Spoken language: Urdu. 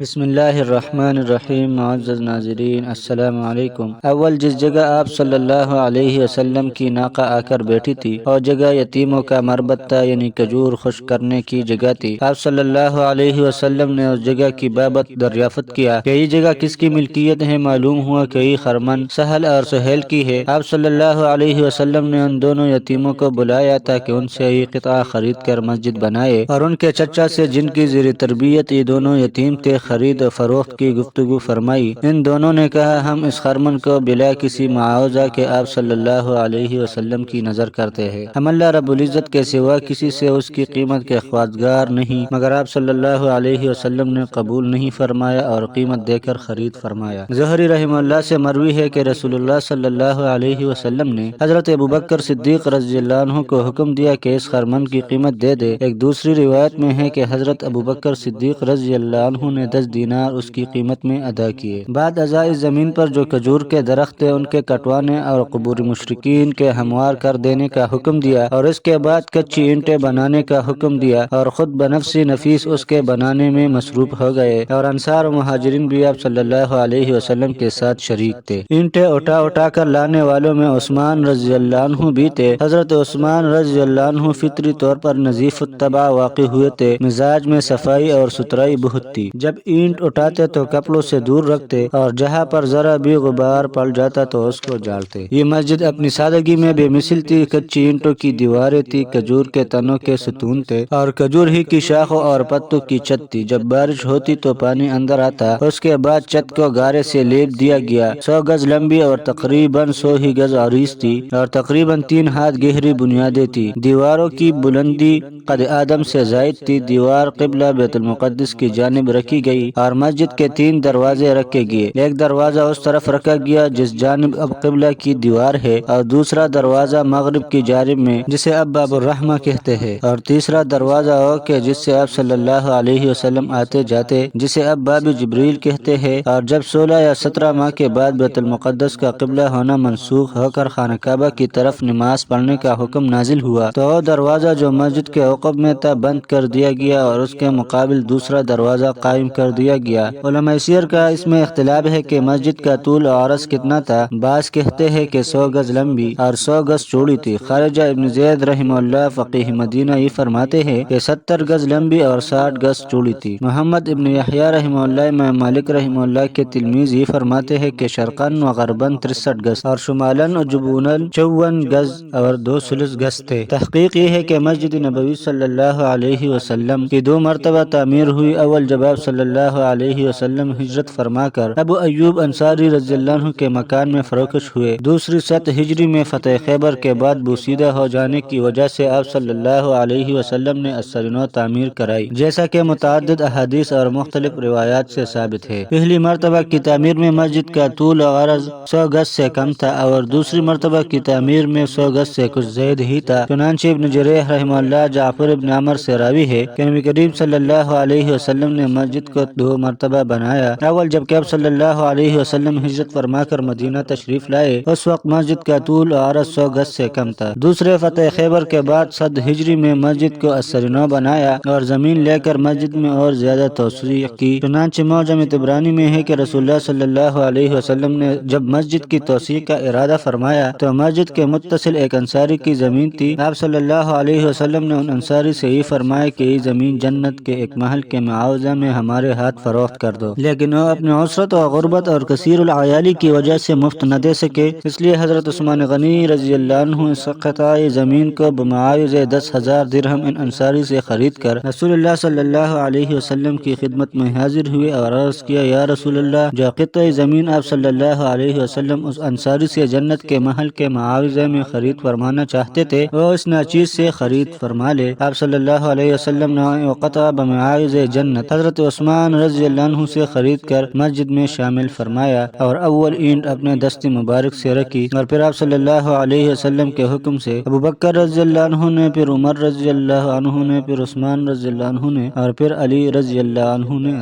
بسم اللہ الرحمن الرحیم۔ معزز ناظرین السلام علیکم۔ اول جس جگہ آپ صلی اللہ علیہ وسلم کی ناقہ آ کر بیٹھی تھی اور جگہ یتیموں کا مربط تھا، یعنی کھجور خشک کرنے کی جگہ تھی۔ آپ صلی اللہ علیہ وسلم نے اس جگہ کی بابت دریافت کیا کہ یہ جگہ کس کی ملکیت ہے۔ معلوم ہوا کہ یہ خرمن سہل اور سہیل کی ہے۔ آپ صلی اللہ علیہ وسلم نے ان دونوں یتیموں کو بلایا تاکہ ان سے یہ قطعہ خرید کر مسجد بنائے، اور ان کے چچا سے جن کی زیر تربیت یہ دونوں یتیم تھے خرید و فروخت کی گفتگو فرمائی۔ ان دونوں نے کہا ہم اس خرمن کو بلا کسی معاوضہ کے آپ صلی اللہ علیہ وسلم کی نظر کرتے ہیں۔ ہم اللہ رب العزت کے سوا کسی سے اس کی قیمت کے خواستگار نہیں، مگر آپ صلی اللہ علیہ وسلم نے قبول نہیں فرمایا اور قیمت دے کر خرید فرمایا۔ زہری رحمہ اللہ سے مروی ہے کہ رسول اللہ صلی اللہ علیہ وسلم نے حضرت ابوبکر صدیق رضی اللہ عنہ کو حکم دیا کہ اس خرمن کی قیمت دے دے۔ ایک دوسری روایت میں ہے کہ حضرت ابوبکر صدیق رضی اللہ عنہ نے 10 دینار اس کی قیمت میں ادا کیے۔ بعد ازاں اس زمین پر جو کھجور کے درخت تھے ان کے کٹوانے اور قبور مشرکین کے ہموار کر دینے کا حکم دیا، اور اس کے بعد کچی اینٹیں بنانے کا حکم دیا، اور خود بنفس نفیس اس کے بنانے میں مصروف ہو گئے، اور انصار و مہاجرین بھی آپ صلی اللہ علیہ وسلم کے ساتھ شریک تھے۔ اینٹیں اٹھا کر لانے والوں میں عثمان رضی اللہ عنہ بھی تھے۔ حضرت عثمان رضی اللہ عنہ فطری طور پر نظیف الطبع واقع ہوئے تھے، مزاج میں صفائی اور ستھرائی بہت تھی۔ جب اینٹ اٹھاتے تو کپڑوں سے دور رکھتے، اور جہاں پر ذرا بھی غبار پڑ جاتا تو اس کو جھاڑتے۔ یہ مسجد اپنی سادگی میں بے مثل تھی۔ کچی اینٹوں کی دیواریں تھی، کھجور کے تنوں کے ستون تھے، اور کھجور ہی کی شاخوں اور پتوں کی چھت تھی۔ جب بارش ہوتی تو پانی اندر آتا۔ اس کے بعد چھت کو گارے سے لیپ دیا گیا۔ 100 گز لمبی اور تقریباً 100 ہی گز عریض تھی، اور تقریباً 3 ہاتھ گہری بنیادیں تھی۔ دیواروں کی بلندی قد آدم سے زائد تھی۔ دیوار قبلہ بیت المقدس کی جانب رکھی گئی، اور مسجد کے 3 دروازے رکھے گئے۔ ایک دروازہ اس طرف رکھا گیا جس جانب اب قبلہ کی دیوار ہے، اور دوسرا دروازہ مغرب کی جانب میں جسے اب باب الرحمہ کہتے ہیں، اور تیسرا دروازہ وہ کہ جس سے آپ صلی اللہ علیہ وسلم آتے جاتے، جسے اب باب جبریل کہتے ہیں۔ اور جب 16 یا 17 ماہ کے بعد بیت المقدس کا قبلہ ہونا منسوخ ہو کر خانہ کعبہ کی طرف نماز پڑھنے کا حکم نازل ہوا تو وہ دروازہ جو مسجد کے عقب میں تھا بند کر دیا گیا، اور اس کے مقابل دوسرا دروازہ قائم کر دیا گیا۔ علماء سیر کا اس میں اختلاف ہے کہ مسجد کا طول و عرض کتنا تھا۔ بعض کہتے ہیں کہ 100 گز لمبی اور 100 گز چوڑی تھی۔ خارجہ ابن زید رحمہ اللہ فقیہ مدینہ یہ فرماتے ہیں کہ 70 گز لمبی اور 60 گز چوڑی تھی۔ محمد ابن یحییٰ رحمہ اللہ امام مالک رحمہ اللہ کے تلمیذ یہ فرماتے ہیں کہ شرقاً و غرباً 63 گز اور شمالاً و جنوباً 54 گز اور 2 گز تھے۔ تحقیق یہ ہے کہ مسجد نبوی صلی اللہ علیہ وسلم کی 2 مرتبہ تعمیر ہوئی۔ اول جب آپ صلی اللہ علیہ وسلم ہجرت فرما کر ابو ایوب انصاری رضی اللہ عنہ کے مکان میں فروخت ہوئے۔ دوسری 7 ہجری میں فتح خیبر کے بعد بوسیدہ ہو جانے کی وجہ سے آپ صلی اللہ علیہ وسلم نے اثر تعمیر کرائی، جیسا کہ متعدد احادیث اور مختلف روایات سے ثابت ہے۔ پہلی مرتبہ کی تعمیر میں مسجد کا طول و عرض 100 گز سے کم تھا، اور دوسری مرتبہ کی تعمیر میں 100 گز سے کچھ زائد ہی تھا۔ چنانچہ ابن جریح رحمہ اللہ جعفر ابن عمر سے راوی ہے کہ نبی کریم صلی اللہ علیہ وسلم نے مسجد کو 2 مرتبہ بنایا۔ اول جب کہ آپ صلی اللہ علیہ وسلم ہجرت فرما کر مدینہ تشریف لائے، اس وقت مسجد کا طول و عرض 100 گز سے کم تھا۔ دوسرے فتح خیبر کے بعد 100 ہجری میں مسجد کو اثر نو بنایا اور زمین لے کر مسجد میں اور زیادہ توسیع کی۔ چنانچہ معجم طبرانی میں ہے کہ رسول اللہ صلی اللہ علیہ وسلم نے جب مسجد کی توسیع کا ارادہ فرمایا تو مسجد کے متصل ایک انصاری کی زمین تھی۔ آپ صلی اللہ علیہ وسلم نے ان انصاری سے یہ فرمایا کہ یہ زمین جنت کے ایک محل کے معاوضہ میں ہمارے ہاتھ فروخت کر دو، لیکن وہ اپنے عسرت و غربت اور کثیر العیالی کی وجہ سے مفت نہ دے سکے۔ اس لیے حضرت عثمان غنی رضی اللہ عنہ اس قطعہ زمین کو بمعاوضہ 10,000 درہم ان انصاری سے خرید کر رسول اللہ صلی اللہ علیہ وسلم کی خدمت میں حاضر ہوئے اور عرض کیا یا رسول اللہ، جو قطعہ زمین آپ صلی اللہ علیہ وسلم اس انصاری سے جنت کے محل کے معاوضہ میں خرید فرمانا چاہتے تھے وہ اس ناچیز سے خرید فرما لے۔ آپ صلی اللہ علیہ وسلم نے وہ قطعہ بمعاوضہ جنت حضرت عثمان رضی اللہ عنہ سے خرید کر مسجد میں شامل فرمایا، اور اول اینٹ اپنے دست مبارک سے رکھی، اور پھر آپ صلی اللہ علیہ وسلم کے حکم سے ابوبکر رضی اللہ عنہ نے، پھر عمر رضی اللہ عنہ نے، پھر عثمان رضی اللہ عنہ نے، اور پھر علی رضی اللہ عنہ نے